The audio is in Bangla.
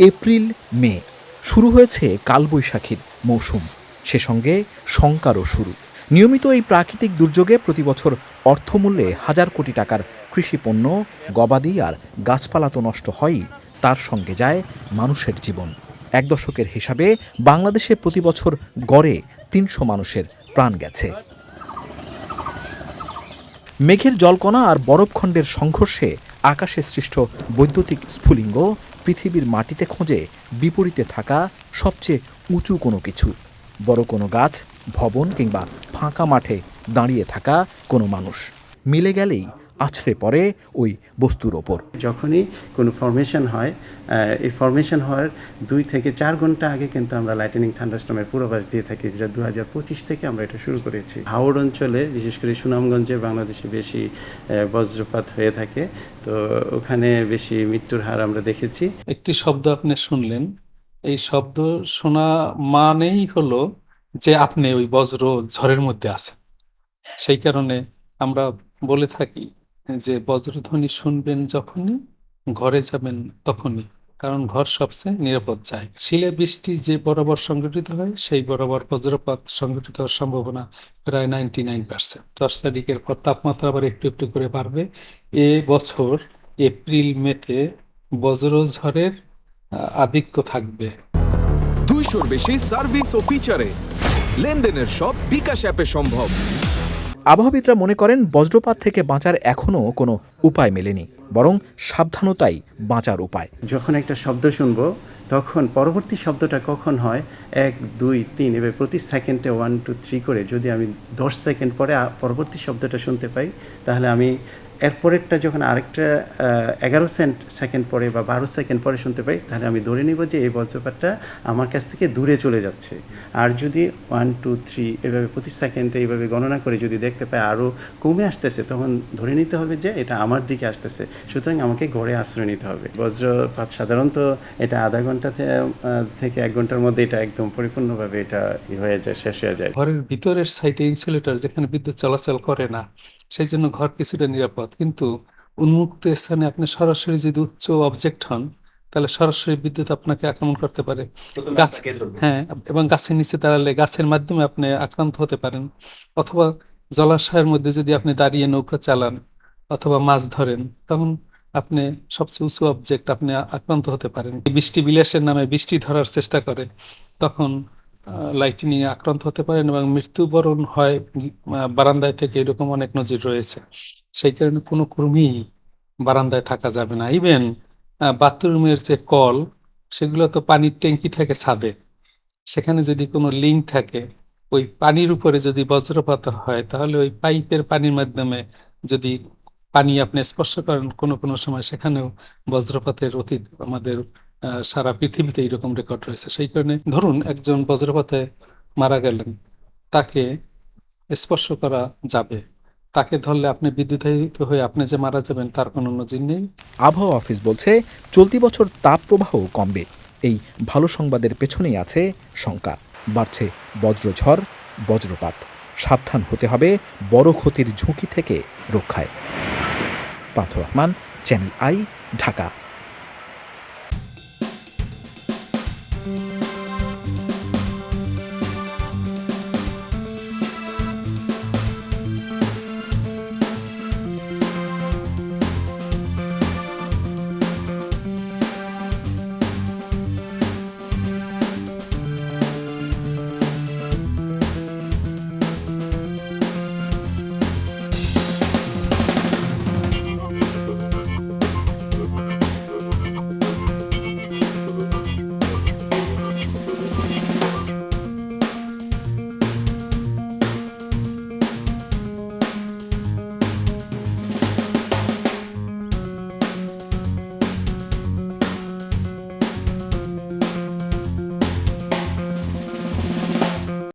এপ্রিল মে শুরু হয়েছে কালবৈশাখীর মৌসুম, সে সঙ্গে শঙ্কারও শুরু। নিয়মিত এই প্রাকৃতিক দুর্যোগে প্রতিবছর অর্থমূল্যে হাজার কোটি টাকার কৃষিপণ্য, গবাদি আর গাছপালা তো নষ্ট হয়ই, তার সঙ্গে যায় মানুষের জীবন। এক দশকের হিসাবে বাংলাদেশে প্রতিবছর গড়ে ৩০০ মানুষের প্রাণ গেছে। মেঘের জলকণা আর বরফখণ্ডের সংঘর্ষে আকাশে সৃষ্ট বৈদ্যুতিক স্ফুলিঙ্গ পৃথিবীর মাটিতে খোঁজে বিপরীতে থাকা সবচেয়ে উঁচু কোনো কিছু, বড় কোনো গাছ, ভবন কিংবা ফাঁকা মাঠে দাঁড়িয়ে থাকা কোনো মানুষ। মিলে গেলেই আছড়ে পড়ে ওই বস্তুর ওপর। যখনই কোনো ফরমেশন হয়, এই ফরমেশন হওয়ার 2 থেকে 4 ঘন্টা আগে কিন্তু আমরা লাইটেনিং থান্ডারস্টর্মের পূর্বাভাস দিয়ে থাকি, যেটা 2025 থেকে আমরা এটা শুরু করেছি। হাওড় অঞ্চলে, বিশেষ করে সুনামগঞ্জে বাংলাদেশে বেশি বজ্রপাত হয়ে থাকে, তো ওখানে বেশি মৃত্যুর হার আমরা দেখেছি। একটি শব্দ আপনি শুনলেন, এই শব্দ শোনা মানেই হলো যে আপনি ওই বজ্র ঝড়ের মধ্যে আছেন। সেই কারণে আমরা বলে থাকি যে বজ্রধ্বনি শুনবেন যখনই, ঘরে যাবেন তখনই, কারণ ঘর সবচেয়ে নিরাপদ জায়গা। শিলা বৃষ্টি যে বরাবর সংঘটিত হয় সেই বরাবর বজ্রপাত সংঘটিত হওয়ার সম্ভাবনা প্রায় 99%। 10 তারিখের পর তাপমাত্রা আবার একটু একটু করে বাড়বে। এ বছর এপ্রিল মেতে বজ্রঝড়ের আধিক্য থাকবে। 200-র বেশি সার্ভিস ও ফিচারে লেনদেনের সব বিকাশ অ্যাপে সম্ভব। আবহাওয়াবিদরা মনে করেন বজ্রপাত থেকে বাঁচার এখনও কোনো উপায় মেলেনি, বরং সাবধানতাই বাঁচার উপায়। যখন একটা শব্দ শুনবো তখন পরবর্তী শব্দটা কখন হয়, 1, 2, 3 এভাবে প্রতি সেকেন্ডে 1, 2, 3 করে যদি আমি 10 সেকেন্ড পরে পরবর্তী শব্দটা শুনতে পাই, তাহলে আমি এরপরেরটা যখন আরেকটা 11 সেকেন্ড পরে বা 12 সেকেন্ড পরে শুনতে পাই, তাহলে আমি ধরে নিব যে এই বজ্রপাতটা আমার কাছ থেকে দূরে চলে যাচ্ছে। আর যদি 1, 2, 3 এভাবে প্রতি সেকেন্ডে এইভাবে গণনা করে যদি দেখতে পাই আরও কমে আসতেছে, তখন ধরে নিতে হবে যে এটা আমার দিকে আসতেছে, সুতরাং আমাকে ঘরে আশ্রয় নিতে হবে। বজ্রপাত সাধারণত এটা আধা ঘন্টা থেকে 1 ঘন্টার মধ্যে এটা একদম পরিপূর্ণভাবে এটা হয়ে যায়, শেষ হয়ে যায়। ঘরের ভিতরের সাইডে ইনসুলেটর, যেখানে বিদ্যুৎ চলাচল করে না, সেই জন্য ঘর কিছুটা নিরাপদ। কিন্তু উন্মুক্ত স্থানে আপনি সরাসরি যদি উচ্চ অবজেক্ট হন, তাহলে সরাসরি বিদ্যুৎ আপনাকে আক্রমণ করতে পারে। হ্যাঁ, এবং গাছের নিচে দাঁড়ালে গাছের মাধ্যমে আপনি আক্রান্ত হতে পারেন। অথবা জলাশয়ের মধ্যে যদি আপনি দাঁড়িয়ে নৌকা চালান অথবা মাছ ধরেন, তখন আপনি সবচেয়ে উঁচু অবজেক্ট আপনি আক্রান্ত হতে পারেন। বৃষ্টি বিলাসের নামে বৃষ্টি ধরার চেষ্টা করে, তখন লাইটনিং আক্রান্ত হতে পারেন এবং মৃত্যুবরণ হয় বারান্দায় থেকে। এরকম অনেক নজির রয়েছে। সেই কারণে কোনো কর্মীই বারান্দায় থাকা যাবে না। ইভেন বাথরুমের যে কল, সেগুলো তো পানির ট্যাঙ্কি থাকে ছাদে, সেখানে যদি কোনো লিঙ্ক থাকে, ওই পানির উপরে যদি বজ্রপাত হয়, তাহলে ওই পাইপের পানির মাধ্যমে যদি পানি আপনি স্পর্শ করেন কোনো কোনো সময়, সেখানেও বজ্রপাতের অতীত আমাদের সারা পৃথিবীতে এইরকম রেকর্ড রয়েছে। সেই কারণে ধরুন একজন বজ্রপাতে মারা গেলেন, তাকে স্পর্শ করা যাবে, তাকে ধরলে আপনি বিদ্যুতায়িত হয়ে আপনি যে মারা যাবেন তার কোনো নজির নেই। আবহাওয়া অফিস বলছে চলতি বছর তাপপ্রবাহ কমবে। এই ভালো সংবাদের পেছনেই আছে শঙ্কা। বাড়ছে বজ্রঝড়, বজ্রপাত। সাবধান হতে হবে বড় ক্ষতির ঝুঁকি থেকে রক্ষায়। পান্থ রহমান, চ্যানেল আই, ঢাকা।